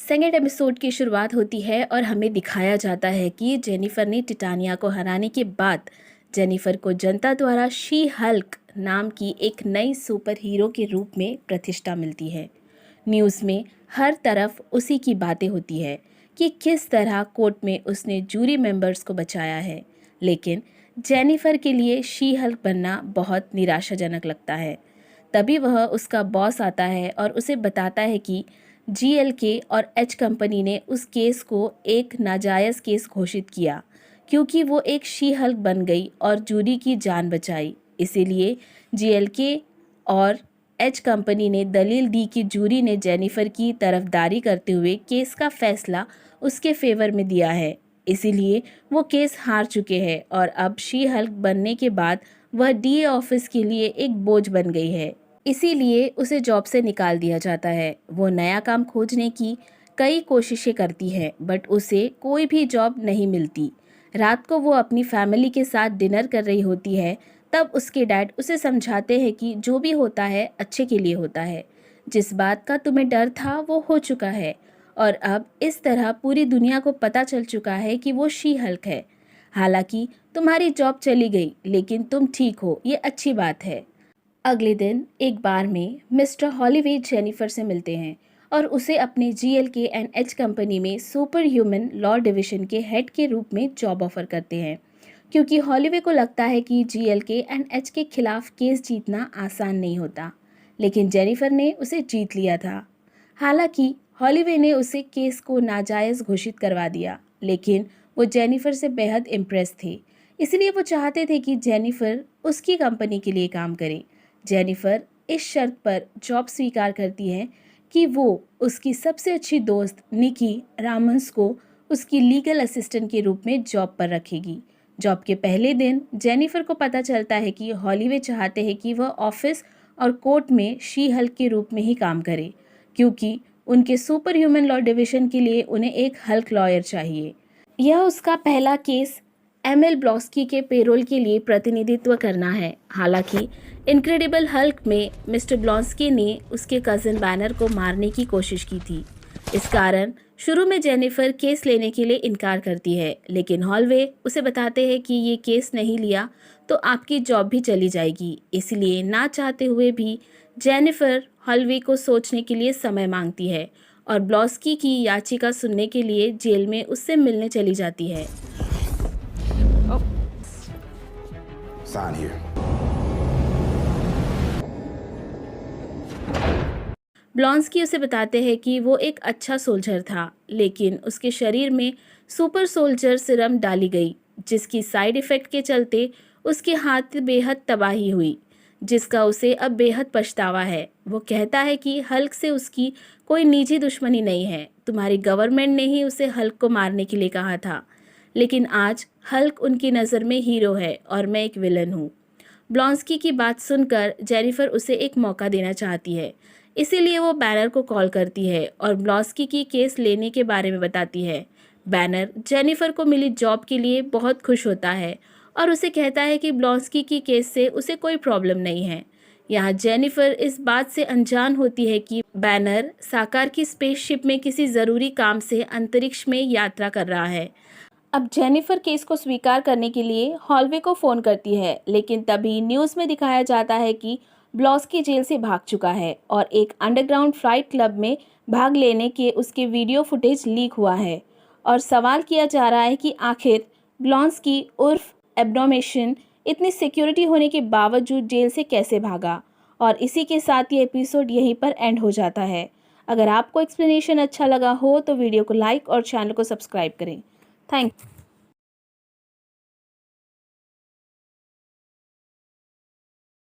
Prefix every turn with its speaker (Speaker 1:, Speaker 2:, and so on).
Speaker 1: Second episode की शुरुआत होती है और हमें दिखाया जाता है कि जेनिफर ने टिटानिया को हराने के बाद जेनिफर को जनता द्वारा शी हल्क नाम की एक नई सुपर हीरो के रूप में प्रतिष्ठा मिलती है। न्यूज़ में हर तरफ उसी की बातें होती है कि किस तरह कोर्ट में उसने जूरी मेंबर्स को बचाया है। लेकिन जेनिफर के लिए शी हल्क बनना बहुत निराशाजनक लगता है। तभी वह उसका बॉस आता है और उसे बताता है कि जीएलके और एच कंपनी ने उस केस को एक नाजायज़ केस घोषित किया क्योंकि वो एक शी हल्क बन गई और जूरी की जान बचाई। इसीलिए जीएलके और एच कंपनी ने दलील दी कि जूरी ने जेनिफर की तरफदारी करते हुए केस का फैसला उसके फेवर में दिया है। इसीलिए वो केस हार चुके हैं और अब शी हल्क बनने के बाद वह डीए ऑफिस के लिए एक बोझ बन गई है। इसीलिए उसे जॉब से निकाल दिया जाता है। वो नया काम खोजने की कई कोशिशें करती है बट उसे कोई भी जॉब नहीं मिलती। रात को वो अपनी फैमिली के साथ डिनर कर रही होती है, तब उसके डैड उसे समझाते हैं कि जो भी होता है अच्छे के लिए होता है। जिस बात का तुम्हें डर था वो हो चुका है और अब इस तरह पूरी दुनिया को पता चल चुका है कि वो शी हल्क है। हालांकि तुम्हारी जॉब चली गई लेकिन तुम ठीक हो, ये अच्छी बात है। अगले दिन एक बार में मिस्टर हॉलीवे जेनिफर से मिलते हैं और उसे अपने जीएलके एंड एच कंपनी में सुपर ह्यूमन लॉ डिवीजन के हेड के रूप में जॉब ऑफर करते हैं, क्योंकि हॉलीवे को लगता है कि जीएलके एंड एच के खिलाफ केस जीतना आसान नहीं होता। लेकिन जेनिफर ने उसे जीत लिया था। हालांकि हॉलीवे ने उसे केस को नाजायज़ घोषित करवा दिया, लेकिन वो जेनिफर से बेहद इम्प्रेस थे। इसलिए वो चाहते थे कि जेनिफर उसकी कंपनी के लिए काम करे। जेनिफर इस शर्त पर जॉब स्वीकार करती है कि वो उसकी सबसे अच्छी दोस्त निकी रामन्स को उसकी लीगल असिस्टेंट के रूप में जॉब पर रखेगी। जॉब के पहले दिन जेनिफर को पता चलता है कि हॉलीवे चाहते हैं कि वह ऑफिस और कोर्ट में शी हल्क के रूप में ही काम करे, क्योंकि उनके सुपर ह्यूमन लॉ डिवीजन के लिए उन्हें एक हल्क लॉयर चाहिए। यह उसका पहला केस एमएल ब्लॉस्की के पेरोल के लिए प्रतिनिधित्व करना है। हालांकि इनक्रेडिबल हल्क में मिस्टर ब्लॉस्की ने उसके कज़न बैनर को मारने की कोशिश की थी। इस कारण शुरू में जेनिफर केस लेने के लिए इनकार करती है, लेकिन हॉलवे उसे बताते हैं कि ये केस नहीं लिया तो आपकी जॉब भी चली जाएगी। इसलिए ना चाहते हुए भी जेनिफर हॉलवे को सोचने के लिए समय मांगती है और ब्लॉस्की की याचिका सुनने के लिए जेल में उससे मिलने चली जाती है।
Speaker 2: Sign here.
Speaker 1: ब्लॉन्स्की उसे बताते हैं कि वो एक अच्छा सोल्जर था, लेकिन उसके शरीर में सुपर सोल्जर सिरम डाली गई, जिसकी साइड इफ़ेक्ट के चलते उसके हाथ बेहद तबाही हुई, जिसका उसे अब बेहद पछतावा है। वो कहता है कि हल्क से उसकी कोई निजी दुश्मनी नहीं है, तुम्हारी गवर्नमेंट ने ही उसे हल्क को मारने के लिए कहा था। लेकिन आज हल्क उनकी नज़र में हीरो है और मैं एक विलन हूँ। ब्लॉन्स्की की बात सुनकर जेनिफर उसे एक मौका देना चाहती है, इसीलिए वो बैनर को कॉल करती है और ब्लॉन्स्की की केस लेने के बारे में बताती है। बैनर जेनिफर को मिली जॉब के लिए बहुत खुश होता है और उसे कहता है कि ब्लॉन्स्की की केस से उसे कोई प्रॉब्लम नहीं है। यहाँ जेनिफर इस बात से अनजान होती है कि बैनर साकार की स्पेसशिप में किसी ज़रूरी काम से अंतरिक्ष में यात्रा कर रहा है। अब जेनिफर केस को स्वीकार करने के लिए हॉलवे को फ़ोन करती है, लेकिन तभी न्यूज़ में दिखाया जाता है कि ब्लॉस्की जेल से भाग चुका है और एक अंडरग्राउंड फ्लाइट क्लब में भाग लेने के उसके वीडियो फुटेज लीक हुआ है और सवाल किया जा रहा है कि आखिर ब्लॉन्स्की उर्फ एब्डोमेशन इतनी सिक्योरिटी होने के बावजूद जेल से कैसे भागा। और इसी के साथ ये एपिसोड यहीं पर एंड हो जाता है। अगर आपको एक्सप्लेनेशन अच्छा लगा हो तो वीडियो को लाइक और चैनल को सब्सक्राइब करें। थैंक